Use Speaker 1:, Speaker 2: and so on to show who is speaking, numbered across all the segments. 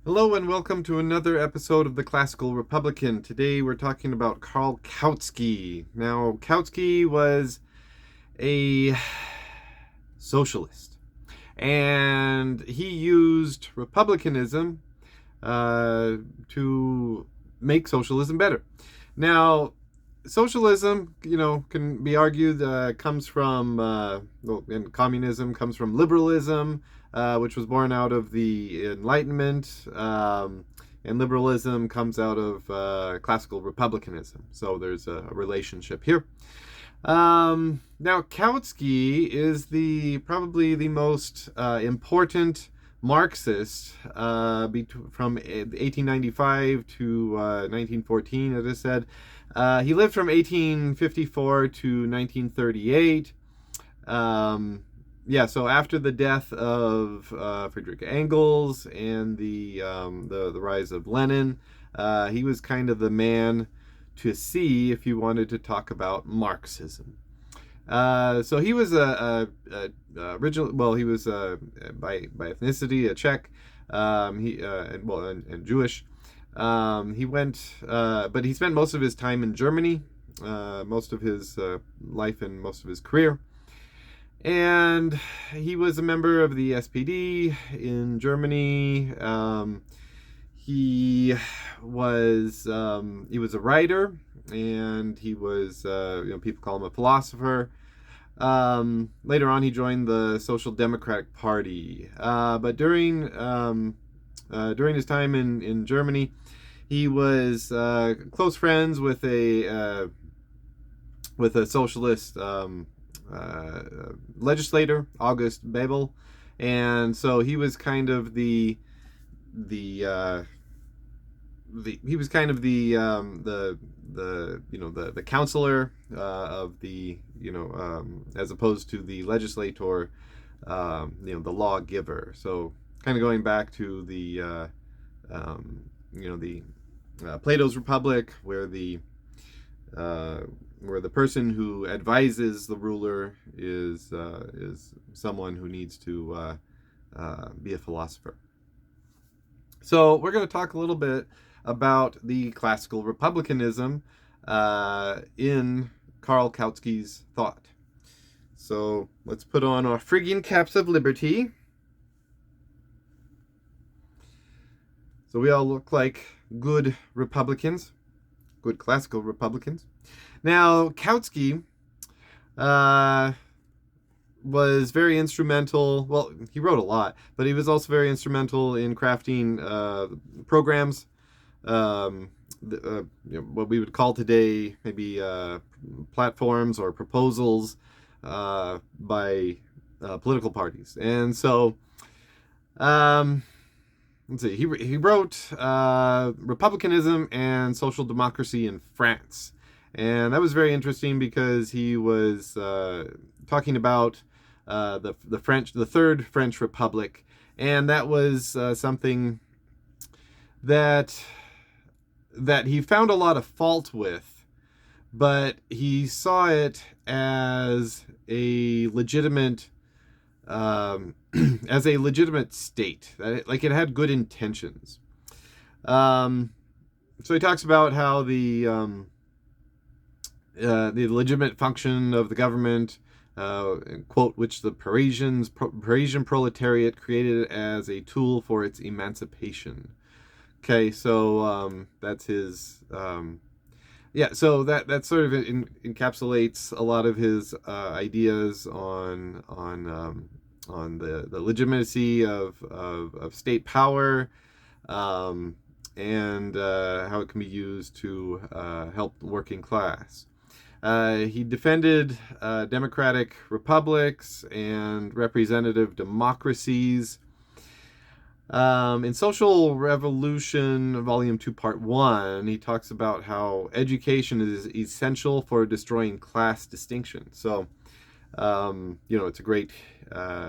Speaker 1: Hello and welcome to another episode of the Classical Republican. Today we're talking about Karl Kautsky. Now, Kautsky was a socialist, and he used republicanism to make socialism better. Now, socialism, can be argued comes from, and communism comes from liberalism, which was born out of the Enlightenment, and liberalism comes out of classical republicanism. So there's a relationship here. Now, Kautsky is probably the most important Marxist from 1895 to 1914, as I said. He lived from 1854 to 1938. So after the death of Friedrich Engels and the rise of Lenin, he was kind of the man to see if you wanted to talk about Marxism. So he was original. Well, he was by ethnicity a Czech, and Jewish. He went, but he spent most of his time in Germany, most of his life and most of his career. And he was a member of the SPD in Germany. He was a writer, and he was people call him a philosopher. Later on, he joined the Social Democratic Party. But during his time in Germany, he was close friends with a socialist legislator, August Bebel, and so he was kind of the counselor of the as opposed to the legislator, the lawgiver. So kind of going back to the Plato's Republic, where the person who advises the ruler is someone who needs to be a philosopher. So we're going to talk a little bit about the classical republicanism in Karl Kautsky's thought. So let's put on our Phrygian caps of liberty. So we all look like good Republicans, good classical Republicans. Now, Kautsky was very instrumental. Well, he wrote a lot, but he was also very instrumental in crafting programs, what we would call today maybe platforms or proposals by political parties. And so, let's see, he wrote Republicanism and Social Democracy in France. And that was very interesting because he was talking about the Third French Republic, and that was something that he found a lot of fault with, but he saw it as a legitimate state, that it had good intentions. So he talks about how the legitimate function of the government, quote, which the Parisian proletariat created as a tool for its emancipation. Okay, so that's his. So that sort of encapsulates a lot of his ideas on the legitimacy of state power, and how it can be used to help the working class. He defended democratic republics and representative democracies. In Social Revolution, Volume 2, Part 1, he talks about how education is essential for destroying class distinction. So, it's a great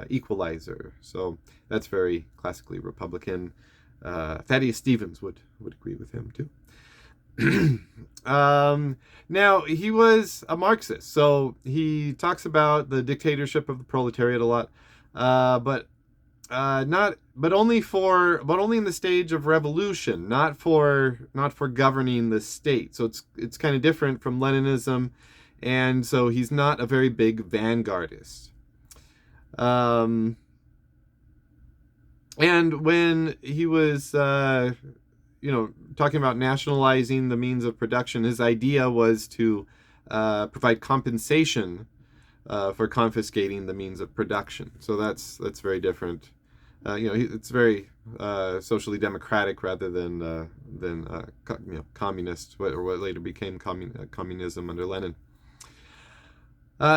Speaker 1: equalizer. So that's very classically Republican. Thaddeus Stevens would agree with him, too. Now, he was a Marxist, so he talks about the dictatorship of the proletariat a lot, but not, but only in the stage of revolution, not for governing the state. So it's kind of different from Leninism, and so he's not a very big vanguardist. Um, and when he was, talking about nationalizing the means of production, his idea was to provide compensation for confiscating the means of production. So that's very different. It's very socially democratic rather than communist, or what later became communism under Lenin.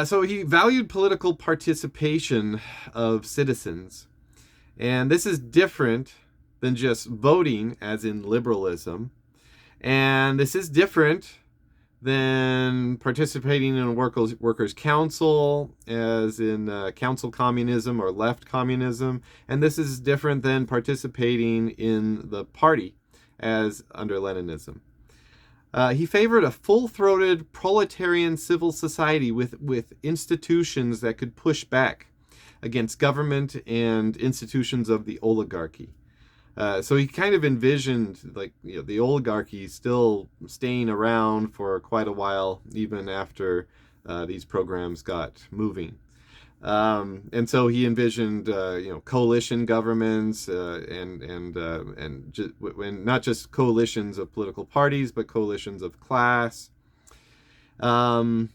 Speaker 1: So he valued political participation of citizens, and this is different than just voting, as in liberalism, and this is different than participating in a workers' council, as in council communism or left communism. And this is different than participating in the party, as under Leninism. He favored a full-throated proletarian civil society with institutions that could push back against government and institutions of the oligarchy. So he kind of envisioned the oligarchy still staying around for quite a while, even after these programs got moving. And so he envisioned coalition governments and not just coalitions of political parties, but coalitions of class. In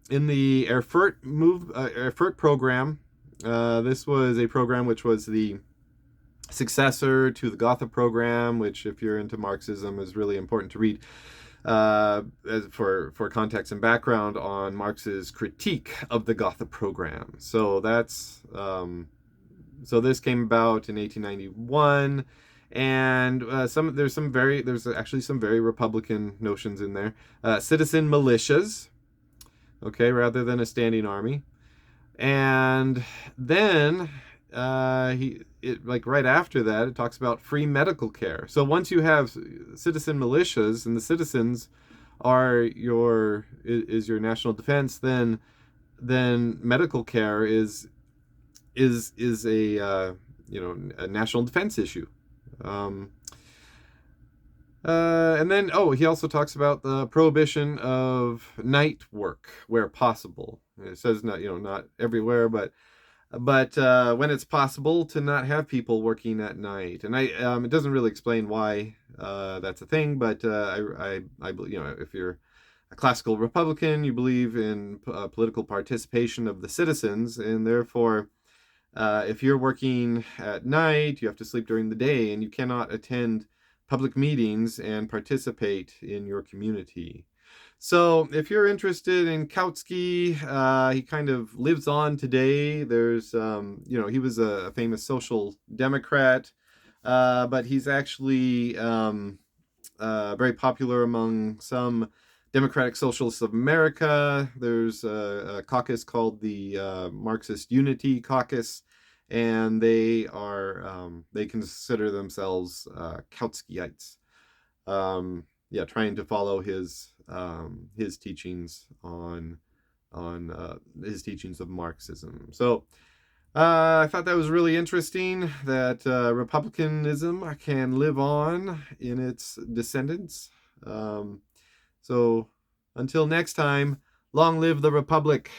Speaker 1: the Erfurt program, this was a program which was the successor to the Gotha program, which, if you're into Marxism, is really important to read for context and background on Marx's critique of the Gotha program. So so this came about in 1891, and there's actually some very Republican notions in there. Citizen militias, okay, rather than a standing army, and then right after that, it talks about free medical care. So once you have citizen militias and the citizens is your national defense, then medical care is a national defense issue. And then he also talks about the prohibition of night work where possible. It says not everywhere, but when it's possible, to not have people working at night. And it doesn't really explain why that's a thing, but I if you're a classical Republican, you believe in political participation of the citizens, and therefore if you're working at night, you have to sleep during the day, and you cannot attend public meetings and participate in your community. So if you're interested in Kautsky, he kind of lives on today. There's, he was a famous social democrat, but he's actually very popular among some Democratic Socialists of America. There's a caucus called the Marxist Unity Caucus, and they consider themselves Kautskyites. Trying to follow his teachings on his teachings of Marxism. So I thought that was really interesting that republicanism can live on in its descendants. So until next time, long live the Republic.